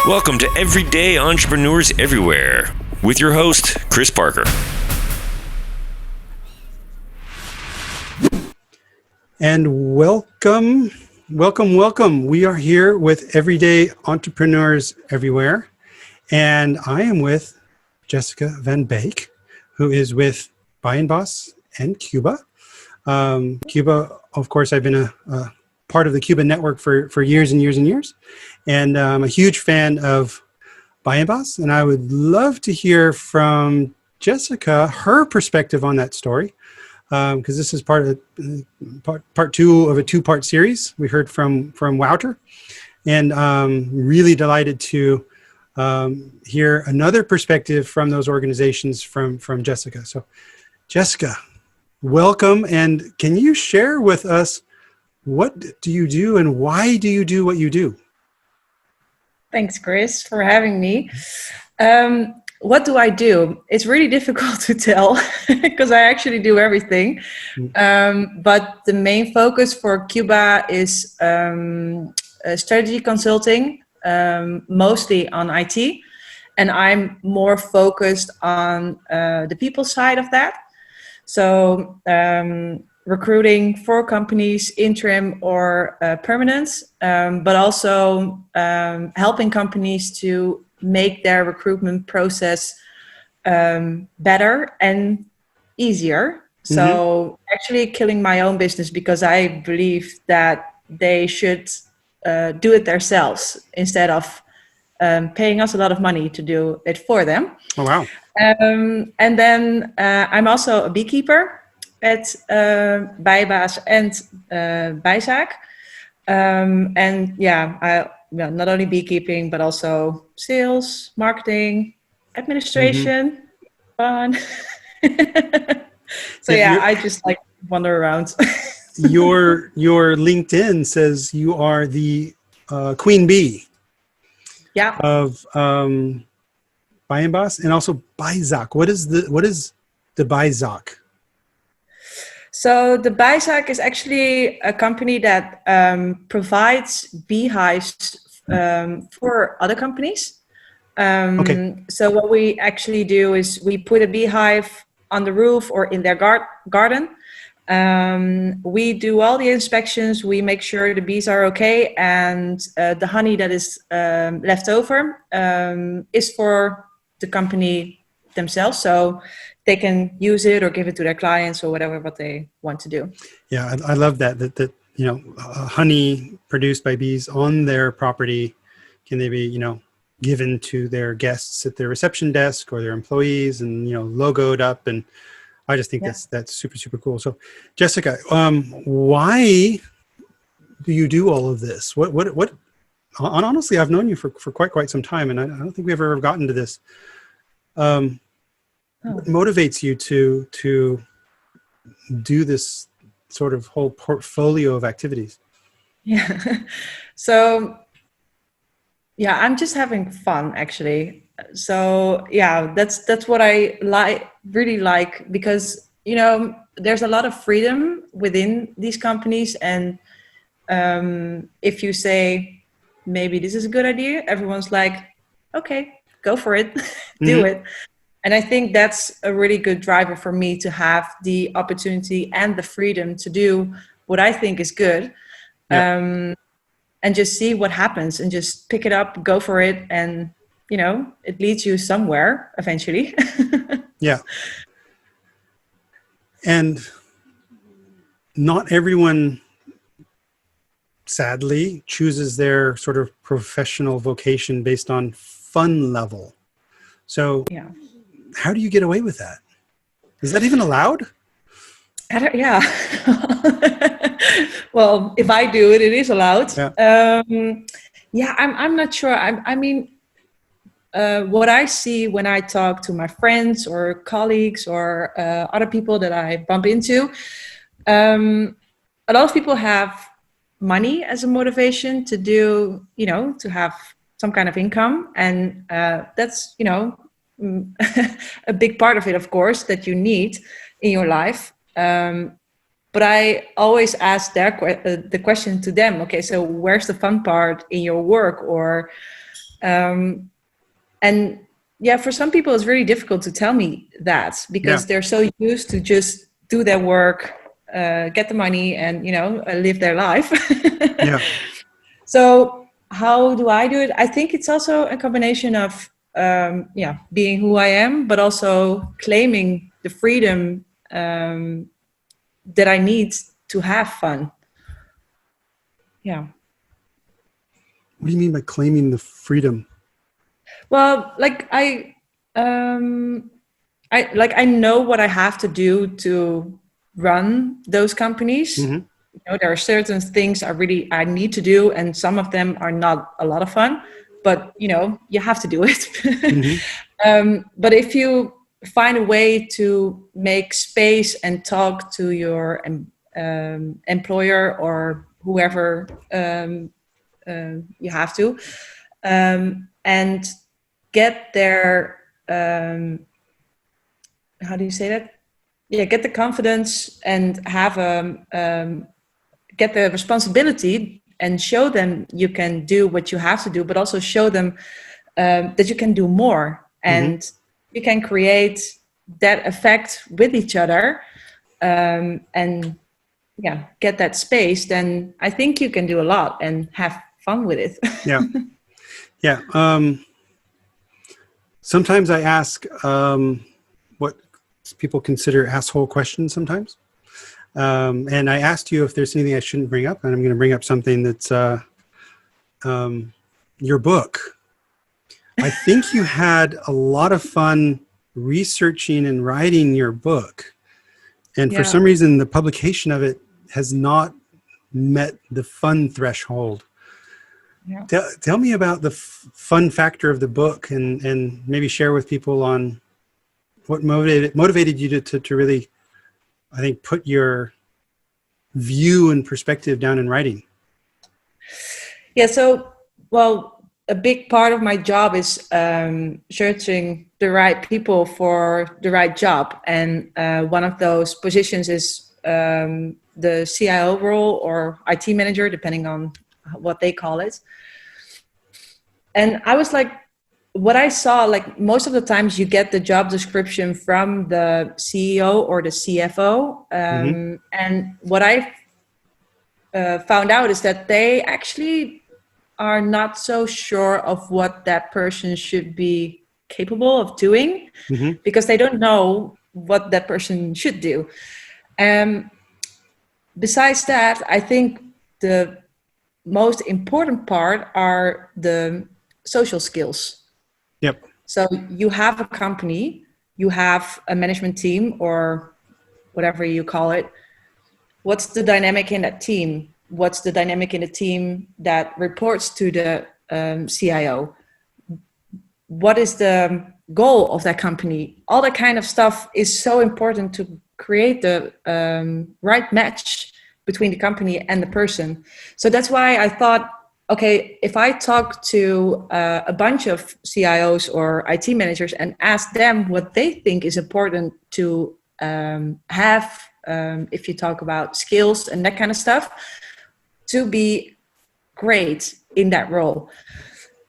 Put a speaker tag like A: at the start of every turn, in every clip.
A: Welcome to Everyday Entrepreneurs Everywhere with your host, Chris Parker.
B: And welcome. We are here with Everyday Entrepreneurs Everywhere. And I am with Jessica van Beek, who is with Buy and Boss and Cuba. Cuba, of course, I've been a part of the Cuba network for years and years and years. And I'm a huge fan of Buy and Boss. And I would love to hear from Jessica, her perspective on that story. Because this is part two of a two-part series. We heard from Wouter, and really delighted to hear another perspective from those organizations from Jessica. So, Jessica, welcome, and can you share with us what do you do and why do you do what you do?
C: Thanks, Chris, for having me. What do I do? It's really difficult to tell because I actually do everything. But the main focus for Cuba is strategy consulting, mostly on IT. And I'm more focused on the people side of that. So recruiting for companies, interim or permanent, but also helping companies to make their recruitment process better and easier. So actually killing my own business because I believe that they should do it themselves instead of paying us a lot of money to do it for them.
B: Oh, wow.
C: And then I'm also a beekeeper at Bijbaas and Bijzaak. And yeah, not only beekeeping, but also sales, marketing, administration, fun. So yeah, I just like wander around.
B: Your LinkedIn says you are the queen bee of Buy and Boss and also Bijzaak. What is the Bijzaak?
C: So the Bijzaak is actually a company that provides beehives for other companies. So what we actually do is we put a beehive on the roof or in their garden. We do all the inspections. We make sure the bees are okay. And the honey that is left over is for the company themselves. So they can use it or give it to their clients or whatever what they want to do.
B: Yeah, I love that honey produced by bees on their property, can they be, given to their guests at their reception desk or their employees and, logoed up. And I just think that's super, super cool. So Jessica, why do you do all of this? What, honestly, I've known you for quite some time, and I don't think we've ever gotten to this. What motivates you to do this sort of whole portfolio of activities?
C: Yeah. So, yeah, I'm just having fun actually. So yeah, that's what I really like, because, there's a lot of freedom within these companies. And if you say, maybe this is a good idea, everyone's like, okay, go for it, do it. And I think that's a really good driver for me to have the opportunity and the freedom to do what I think is good. And just see what happens and just pick it up, go for it. And, it leads you somewhere eventually.
B: Yeah. And not everyone, sadly, chooses their sort of professional vocation based on fun level. So how do you get away with that? Is that even allowed?
C: Yeah. Well, if I do it, it is allowed. Yeah. I'm not sure. I mean, what I see when I talk to my friends or colleagues or other people that I bump into, a lot of people have money as a motivation to do, to have some kind of income. And that's, a big part of it, of course, that you need in your life. But I always ask the question to them, okay, so where's the fun part in your work? Or And yeah, for some people, it's really difficult to tell me that because they're so used to just do their work, get the money, and live their life.
B: Yeah.
C: So how do I do it? I think it's also a combination of being who I am, but also claiming the freedom that I need to have fun. Yeah.
B: What do you mean by claiming the freedom?
C: Well, I know what I have to do to run those companies.
B: Mm-hmm.
C: There are certain things I need to do, and some of them are not a lot of fun, but you have to do it.
B: Mm-hmm.
C: But if you find a way to make space and talk to your employer or whoever you have to, and get their how do you say that? Yeah, get the confidence and have get the responsibility and show them you can do what you have to do, but also show them that you can do more, and you can create that effect with each other, and get that space. Then I think you can do a lot and have fun with it.
B: Yeah. Sometimes I ask what people consider asshole questions sometimes. And I asked you if there's anything I shouldn't bring up, and I'm going to bring up something that's your book. I think you had a lot of fun researching and writing your book. And for some reason, the publication of it has not met the fun threshold. Yeah. Tell me about the fun factor of the book, and maybe share with people on what motivated you to really, I think, put your view and perspective down in writing.
C: Yeah, so, well, a big part of my job is searching the right people for the right job. And one of those positions is the CIO role or IT manager, depending on what they call it. And I was like, what I saw, like most of the times you get the job description from the CEO or the CFO. And what I found out is that they actually are not so sure of what that person should be capable of doing, because they don't know what that person should do. Besides that, I think the most important part are the social skills.
B: Yep.
C: So you have a company, you have a management team or whatever you call it. What's the dynamic in that team? What's the dynamic in the team that reports to the CIO? What is the goal of that company? All that kind of stuff is so important to create the right match between the company and the person. So that's why I thought, okay, if I talk to a bunch of CIOs or IT managers and ask them what they think is important to have, if you talk about skills and that kind of stuff, to be great in that role.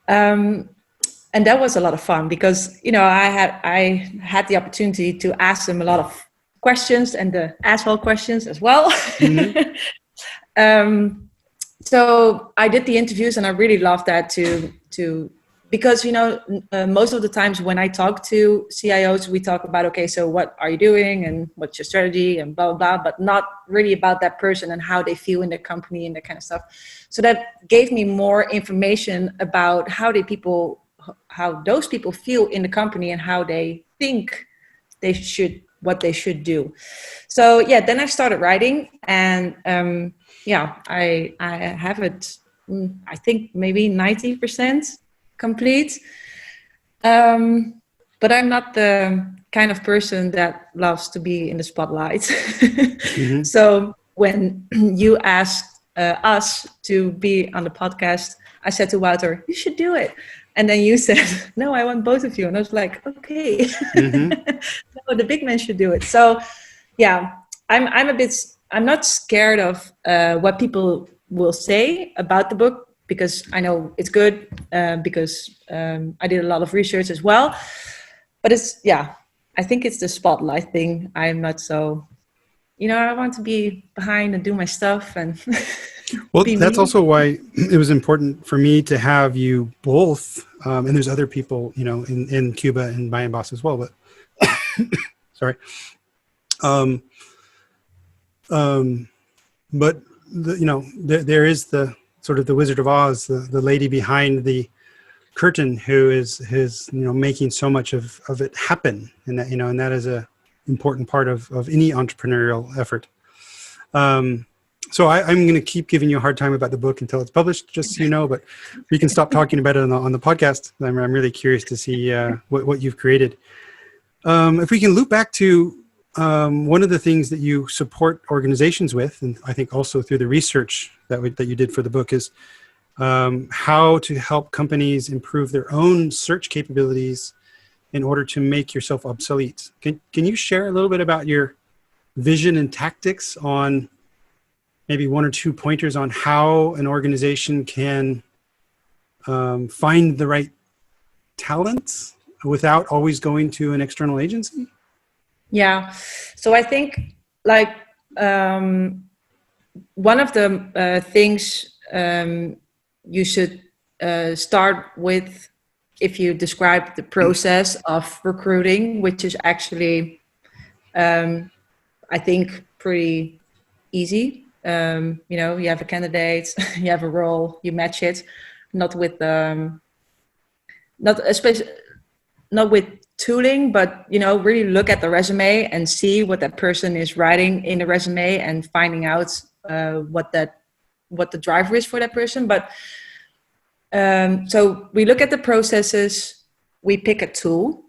C: And that was a lot of fun because, I had the opportunity to ask them a lot of questions and the asshole questions as well. So I did the interviews and I really loved that to because, most of the times when I talk to CIOs, we talk about, okay, so what are you doing and what's your strategy and blah, blah, blah, but not really about that person and how they feel in the company and that kind of stuff. So that gave me more information about how those people feel in the company and how they think what they should do. So then I started writing, and I have it, I think maybe 90% complete. But I'm not the kind of person that loves to be in the spotlight. So when you asked us to be on the podcast, I said to Wouter, you should do it. And then you said, no, I want both of you. And I was like, okay, no, the big man should do it. So I'm not scared of what people will say about the book, because I know it's good, because I did a lot of research as well. But I think it's the spotlight thing. I'm not so, I want to be behind and do my stuff and
B: Well,
C: be
B: that's
C: me.
B: also why it was important for me to have you both. And there's other people, in Cuba and Bayan Boss as well. But sorry. But there is the sort of the Wizard of Oz, the lady behind the curtain who is making so much of it happen, and that is a important part of any entrepreneurial effort. So I'm going to keep giving you a hard time about the book until it's published, just so you know. But we can stop talking about it on the podcast. I'm really curious to see what you've created. If we can loop back to one of the things that you support organizations with, and I think also through the research that you did for the book, is how to help companies improve their own search capabilities in order to make yourself obsolete. Can you share a little bit about your vision and tactics on maybe one or two pointers on how an organization can find the right talent without always going to an external agency?
C: Yeah. So I think one of the things you should start with, if you describe the process of recruiting, which is actually, I think, pretty easy. You have a candidate, you have a role, you match it, not with tooling, but really look at the resume and see what that person is writing in the resume and finding out what the driver is for that person. But so we look at the processes, we pick a tool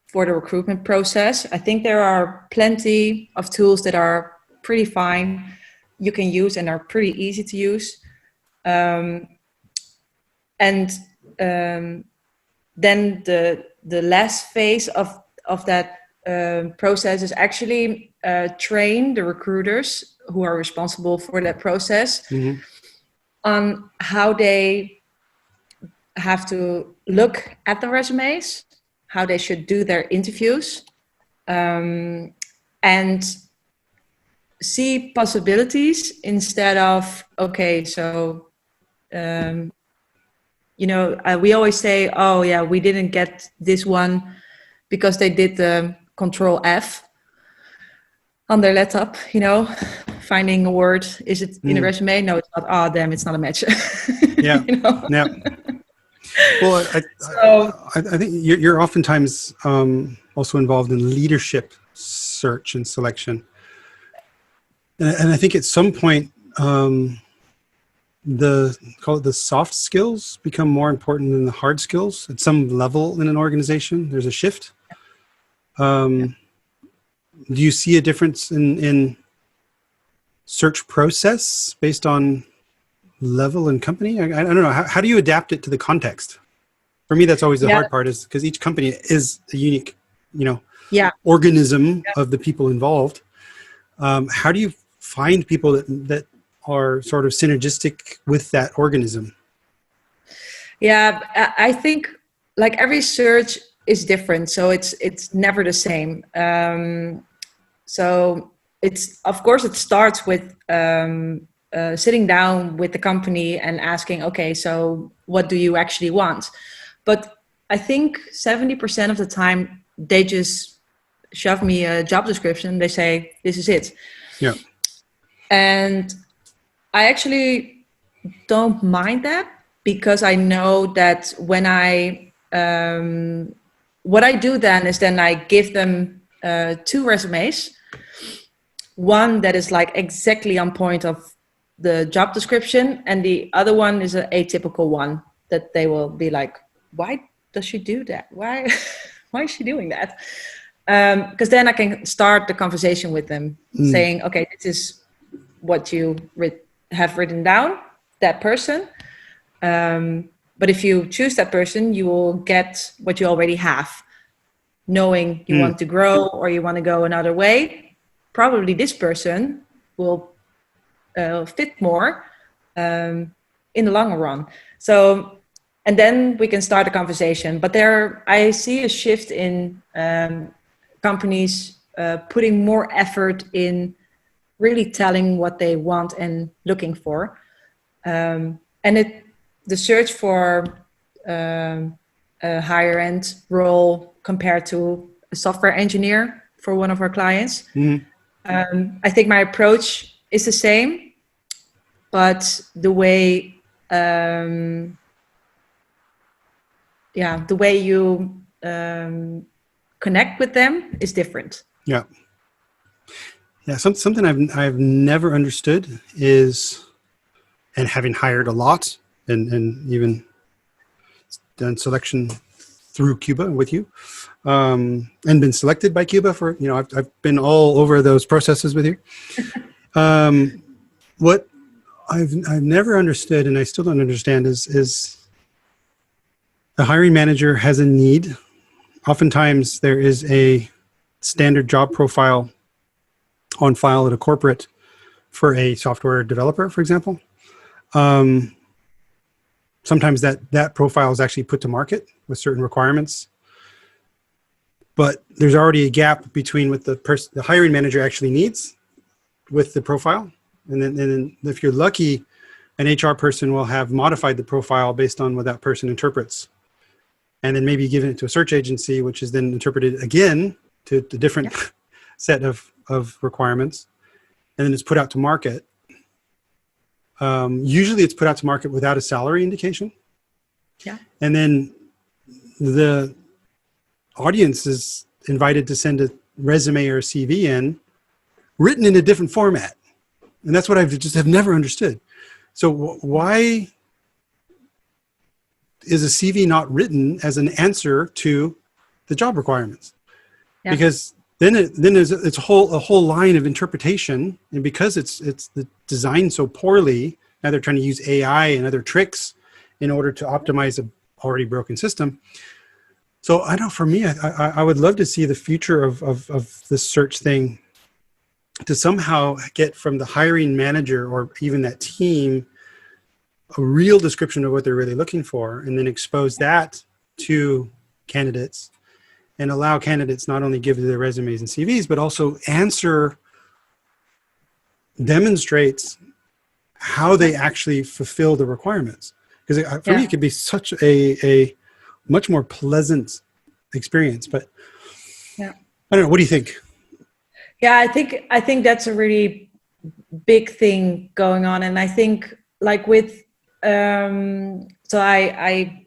C: for the recruitment process. I think there are plenty of tools that are pretty fine you can use and are pretty easy to use. And then the last phase of that process is actually train the recruiters who are responsible for that process on how they have to look at the resumes, how they should do their interviews, and see possibilities instead of, okay, so we always say, oh yeah, we didn't get this one because they did the Control F on their laptop, finding a word. Is it in a resume? No, it's not. Oh, damn, it's not a match.
B: Yeah. Yeah. Well, I think you're oftentimes also involved in leadership search and selection. And I think at some point, call it the soft skills become more important than the hard skills at some level in an organization. There's a shift. Do you see a difference in search process based on level and company? I don't know. How do you adapt it to the context? For me, that's always the hard part, is because each company is a unique, organism of the people involved. How do you find people that are sort of synergistic with that organism?
C: Yeah, I think like every search is different, so it's never the same. So it's, of course, it starts with sitting down with the company and asking, okay, so what do you actually want? But I think 70% of the time they just shove me a job description. They say, this is it.
B: Yeah.
C: And I actually don't mind that, because I know that when what I do then is I give them 2 resumes. One that is like exactly on point of the job description, and the other one is an atypical one that they will be like, why does she do that? Why is she doing that? Because then I can start the conversation with them, saying, okay, this is what you have written down, that person. But if you choose that person, you will get what you already have. Knowing you want to grow or you want to go another way, probably this person will fit more in the long run. So, and then we can start a conversation. But I see a shift in companies putting more effort in really telling what they want and looking for. And the search for a higher end role compared to a software engineer for one of our clients. I think my approach is the same, but the way you connect with them is different.
B: Yeah. Something I've never understood is, and having hired a lot and even done selection through Cuba with you, and been selected by Cuba for, I've been all over those processes with you. What I've never understood, and I still don't understand, is the hiring manager has a need. Oftentimes there is a standard job profile on file at a corporate for a software developer, for example. Sometimes that profile is actually put to market with certain requirements, but there's already a gap between what the hiring manager actually needs with the profile. And then if you're lucky, an HR person will have modified the profile based on what that person interprets, and then maybe given it to a search agency, which is then interpreted again to the different set of requirements, and then it's put out to market. Usually it's put out to market without a salary indication.
C: Yeah.
B: And then the audience is invited to send a resume or a CV in, written in a different format. And that's what I just have never understood. So why is a CV not written as an answer to the job requirements? Yeah. Because then it's a whole line of interpretation, and because it's designed so poorly, now they're trying to use AI and other tricks in order to optimize a already broken system. So I know for me, I would love to see the future of this search thing to somehow get from the hiring manager or even that team a real description of what they're really looking for, and then expose that to candidates. And allow candidates not only give their resumes and CVs, but also demonstrates how they actually fulfill the requirements. Because for me, it could be such a much more pleasant experience. But I don't know. What do you think?
C: Yeah, I think that's a really big thing going on, and I think like with so I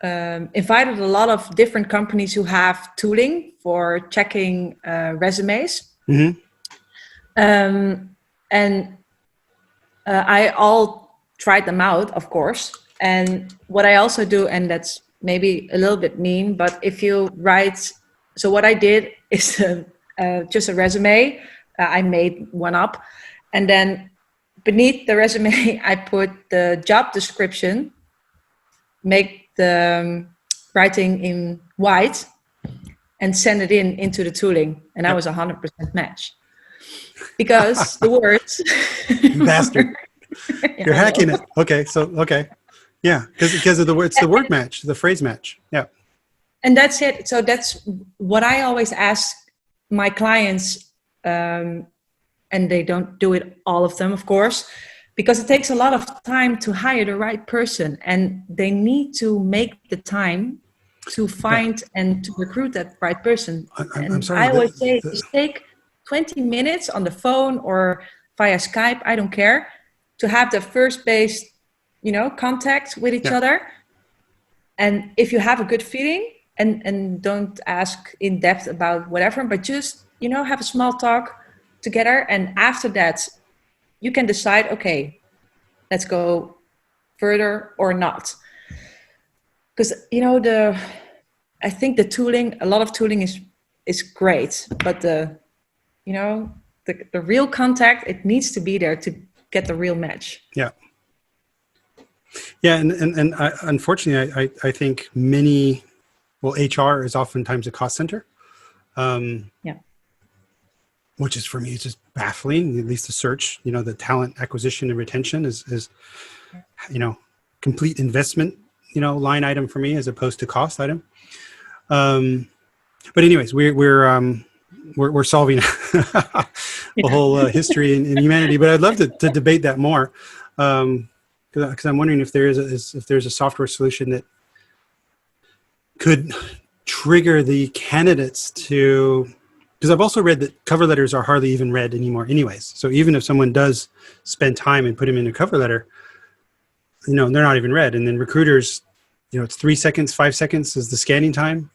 C: invited a lot of different companies who have tooling for checking resumes. Mm-hmm. And I all tried them out, of course. And what I also do, and that's maybe a little bit mean, but if you write, so what I did is just a resume. I made one up. And then beneath the resume, I put the job description, make the writing in white, and send it into the tooling, and I was 100% match because the words.
B: Bastard! You're hacking it. Okay, because of the words, the word match, the phrase match. Yeah,
C: and that's it. So that's what I always ask my clients, and they don't do it all of them, of course. Because it takes a lot of time to hire the right person, and they need to make the time to find and to recruit that right person.
B: I'm sorry.
C: I always say, just take 20 minutes on the phone or via Skype, I don't care, to have the first base, contact with each other. And if you have a good feeling, and don't ask in depth about whatever, but just, have a small talk together. And after that, you can decide, okay, let's go further or not. Because, I think the tooling, a lot of tooling is great, but the real contact, it needs to be there to get the real match.
B: Yeah. Yeah. And I, unfortunately, I think HR is oftentimes a cost center. Which is, for me, it's just baffling. At least the search, the talent acquisition and retention is complete investment, line item for me as opposed to cost item. But anyways, we're solving a whole history in humanity. But I'd love to debate that more, because I'm wondering if there's a software solution that could trigger the candidates to. Because I've also read that cover letters are hardly even read anymore, anyways. So even if someone does spend time and put them in a cover letter, they're not even read. And then recruiters, it's 3 seconds, 5 seconds is the scanning time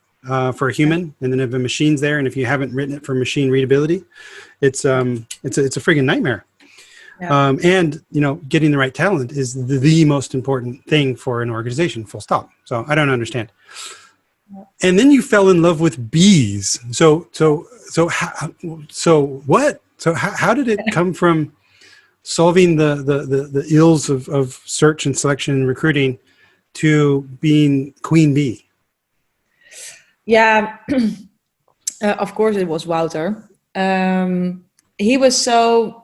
B: for a human. And then if a machine's there, and if you haven't written it for machine readability, it's a friggin' nightmare. Yeah. And getting the right talent is the most important thing for an organization. Full stop. So I don't understand. And then you fell in love with bees. So what? So how did it come from solving the ills of search and selection and recruiting to being queen bee?
C: Yeah, of course it was Wouter. He was so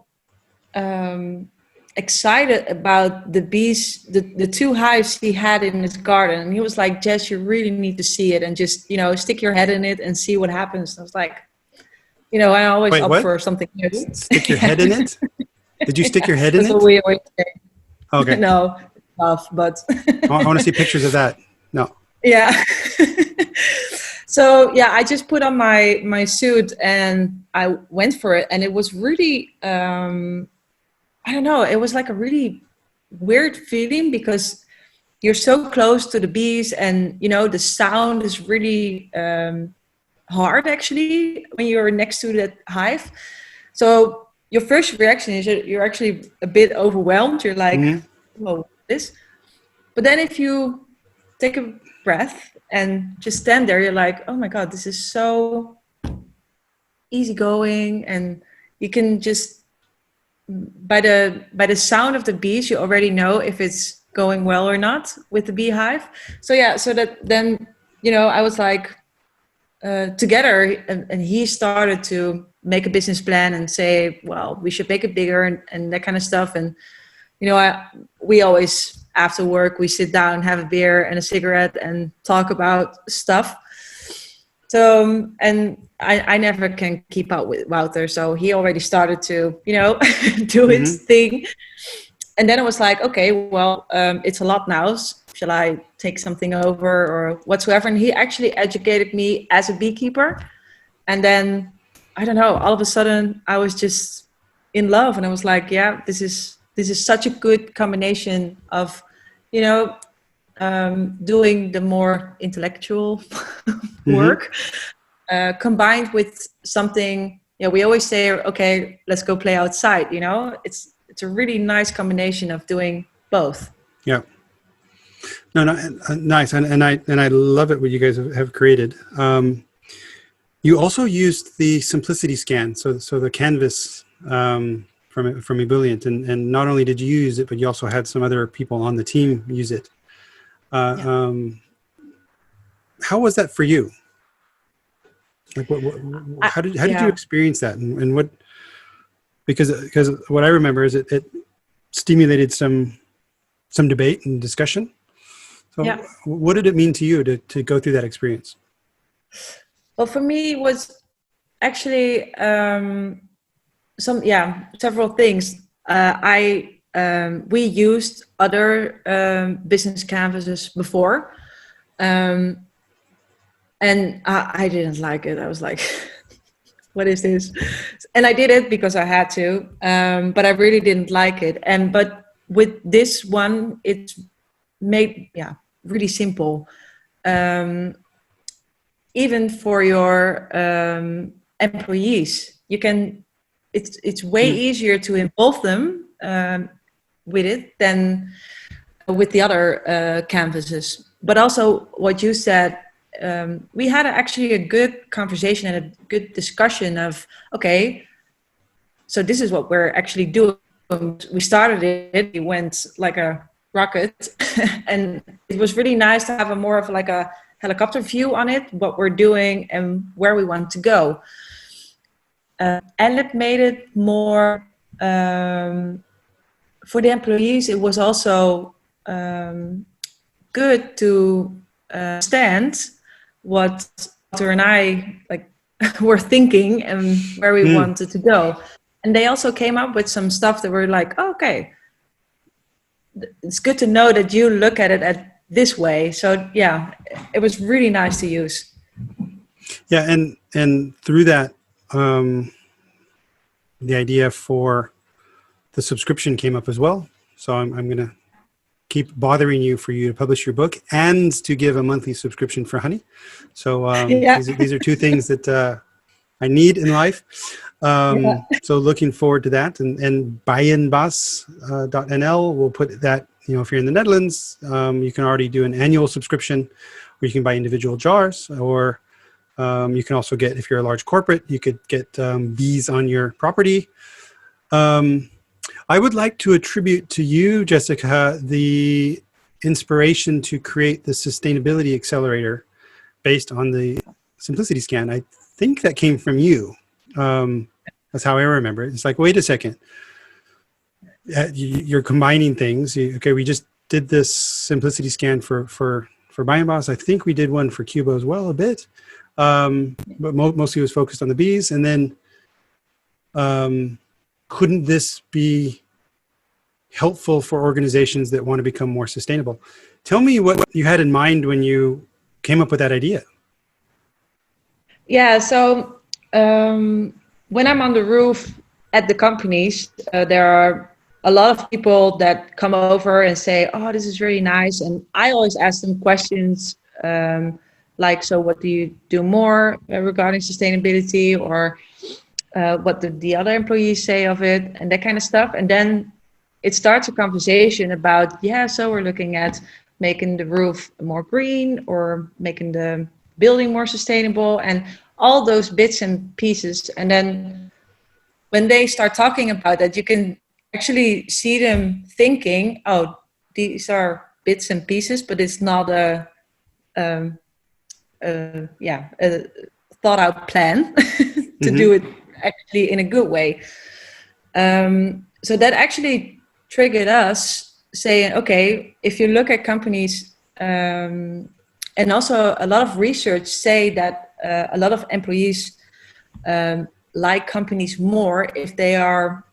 C: excited about the bees, the 2 hives he had in his garden. And he was like, Jess, you really need to see it and just, stick your head in it and see what happens. And I was like, I always for something new.
B: Stick your head in it? Did you stick your head in it?
C: That's what we always say.
B: Okay.
C: No, tough, but.
B: I want to see pictures of that. No.
C: Yeah. So, I just put on my suit and I went for it. And it was really, I don't know, it was like a really weird feeling because you're so close to the bees and, the sound is really hard actually when you're next to that hive. So your first reaction is you're actually a bit overwhelmed. You're like, whoa, this. But then if you take a breath and just stand there, you're like, oh my God, this is so easygoing. And you can just, by the sound of the bees, you already know if it's going well or not with the beehive. So that then, I was like together and he started to make a business plan and say, well, we should make it bigger and that kind of stuff. And, we always, after work, we sit down, have a beer and a cigarette and talk about stuff. So, and I never can keep up with Wouter. So he already started to, do his thing. And then it was like, okay, well, it's a lot now. Shall I take something over or whatsoever? And he actually educated me as a beekeeper. And then, I don't know, all of a sudden I was just in love. And I was like, yeah, this is such a good combination of, doing the more intellectual work combined with something. We always say, okay, let's go play outside. It's a really nice combination of doing both.
B: Yeah. No, nice, and I love it what you guys have created. You also used the simplicity scan, so the canvas from Ebullient, and not only did you use it, but you also had some other people on the team use it. How was that for you? Like, how did you experience that, and what? Because what I remember is it stimulated some debate and discussion. So, what did it mean to you to go through that experience?
C: Well, for me, it was actually several things. We used other business canvases before. And I didn't like it. I was like, what is this? And I did it because I had to, but I really didn't like it. But with this one, it's made, really simple. Even for your employees, you can, it's way easier to involve them with it than with the other canvases. But also what you said, we had actually a good conversation and a good discussion of, okay, so this is what we're actually doing. We started it went like a rocket and it was really nice to have a more of like a helicopter view on it, what we're doing and where we want to go. And it made it more, for the employees, it was also good to understand what Walter and I were thinking and where we wanted to go. And they also came up with some stuff that were like, oh, okay, it's good to know that you look at it this way. So yeah, it was really nice to use.
B: Yeah, and through that, the idea for the subscription came up as well. So I'm going to keep bothering you for you to publish your book and to give a monthly subscription for Honey. So these are two things that I need in life. So looking forward to that. And buyenbas.nl, we'll put that, if you're in the Netherlands, you can already do an annual subscription where you can buy individual jars, or you can also get, if you're a large corporate, you could get bees on your property. I would like to attribute to you, Jessica, the inspiration to create the sustainability accelerator based on the simplicity scan. I think that came from you. That's how I remember it. It's like, wait a second. You're combining things. Okay, we just did this simplicity scan for Biombos. I think we did one for Cubo as well a bit. But mostly it was focused on the bees. And then couldn't this be helpful for organizations that want to become more sustainable? Tell me what you had in mind when you came up with that idea.
C: Yeah, so when I'm on the roof at the companies, there are a lot of people that come over and say, oh, this is really nice. And I always ask them questions like, so what do you do more regarding sustainability, or what did the other employees say of it, and that kind of stuff. And then it starts a conversation about, so we're looking at making the roof more green or making the building more sustainable and all those bits and pieces. And then when they start talking about that, you can actually see them thinking, oh, these are bits and pieces, but it's not a thought out plan to do it actually in a good way. So that actually triggered us saying, okay, if you look at companies, and also a lot of research say that a lot of employees like companies more if they are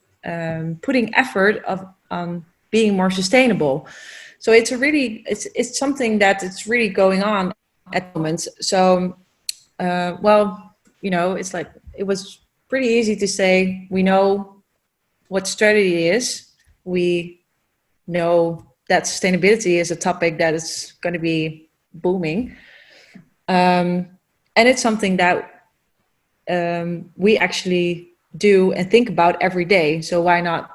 C: putting effort on being more sustainable. So it's it's something that it's really going on at the moment. So, it's like, it was pretty easy to say, we know what strategy is. We know that sustainability is a topic that is going to be booming. And it's something that we actually do and think about every day. So why not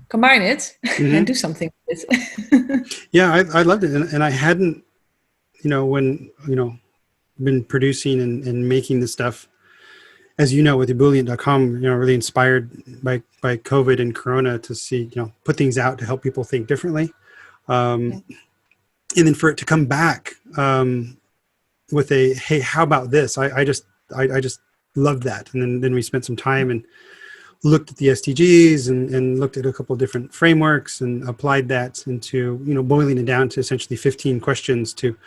C: combine it and do something with it?
B: Yeah, I loved it. And I hadn't, been producing and making this stuff, as you know, with ebullient.com, really inspired by COVID and Corona to see, put things out to help people think differently. And then for it to come back with a, hey, how about this? I just loved that. And then we spent some time and looked at the SDGs and looked at a couple of different frameworks and applied that into, boiling it down to essentially 15 questions to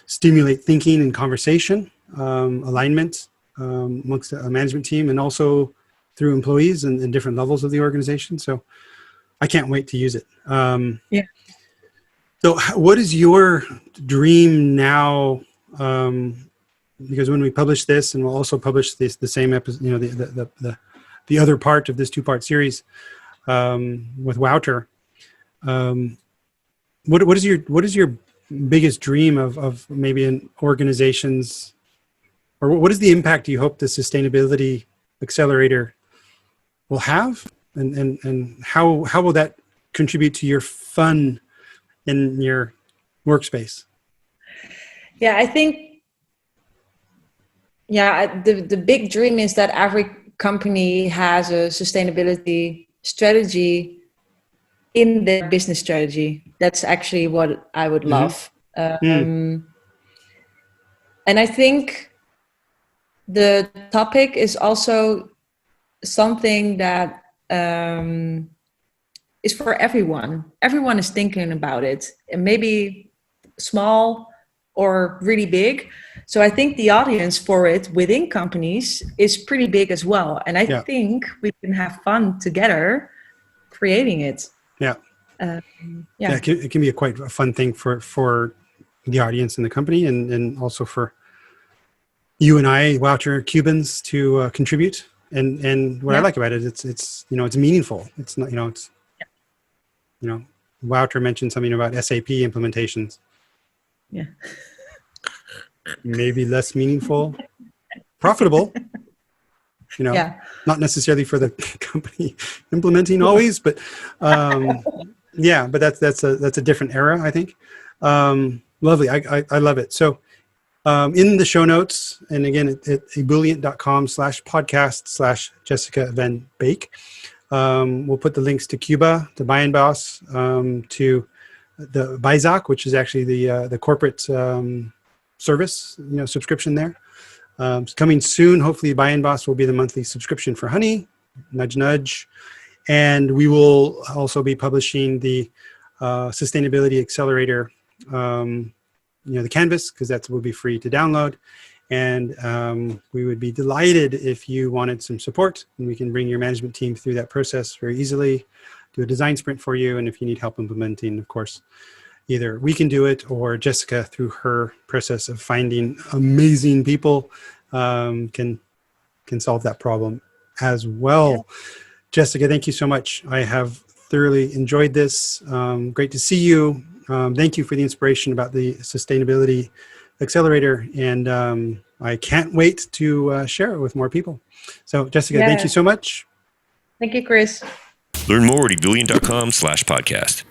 B: stimulate thinking and conversation, alignment amongst a management team, and also through employees and different levels of the organization. So I can't wait to use it. So what is your dream now? Because when we publish this, and we'll also publish the same episode, the other part of this 2-part series with Wouter. What is your biggest dream of maybe in organizations, or what is the impact you hope the sustainability accelerator will have, and how will that contribute to your fun in your workspace?
C: Yeah, I think, the big dream is that every company has a sustainability strategy in their business strategy. That's actually what I would love. And I think the topic is also something that is is for everyone. Everyone is thinking about it, and maybe small or really big. So I think the audience for it within companies is pretty big as well. And I think we can have fun together creating it.
B: Yeah. It can be quite a fun thing for the audience in the company, and also for you and I, Wouter Cubans, to contribute. And what I like about it, it's it's meaningful. It's not, Wouter mentioned something about SAP implementations.
C: Yeah.
B: Maybe less meaningful, profitable, not necessarily for the company implementing always, but but that's a different era, I think. Lovely. I love it. So in the show notes, and again, at ebullient.com/podcast/Jessica van Beek, we'll put the links to Cuba, to Buy and Boss, to the Bizak, which is actually the corporate service, subscription there. It's coming soon. Hopefully, Buy and Boss will be the monthly subscription for Honey. Nudge, nudge. And we will also be publishing the Sustainability Accelerator, the Canvas, because that will be free to download. And we would be delighted if you wanted some support, and we can bring your management team through that process very easily, do a design sprint for you. And if you need help implementing, of course, either we can do it, or Jessica, through her process of finding amazing people, can solve that problem as well. Yeah. Jessica, thank you so much. I have thoroughly enjoyed this. Great to see you. Thank you for the inspiration about the Sustainability Accelerator. And I can't wait to share it with more people. So Jessica, thank you so much.
C: Thank you, Chris.
A: Learn more at ebullient.com/podcast.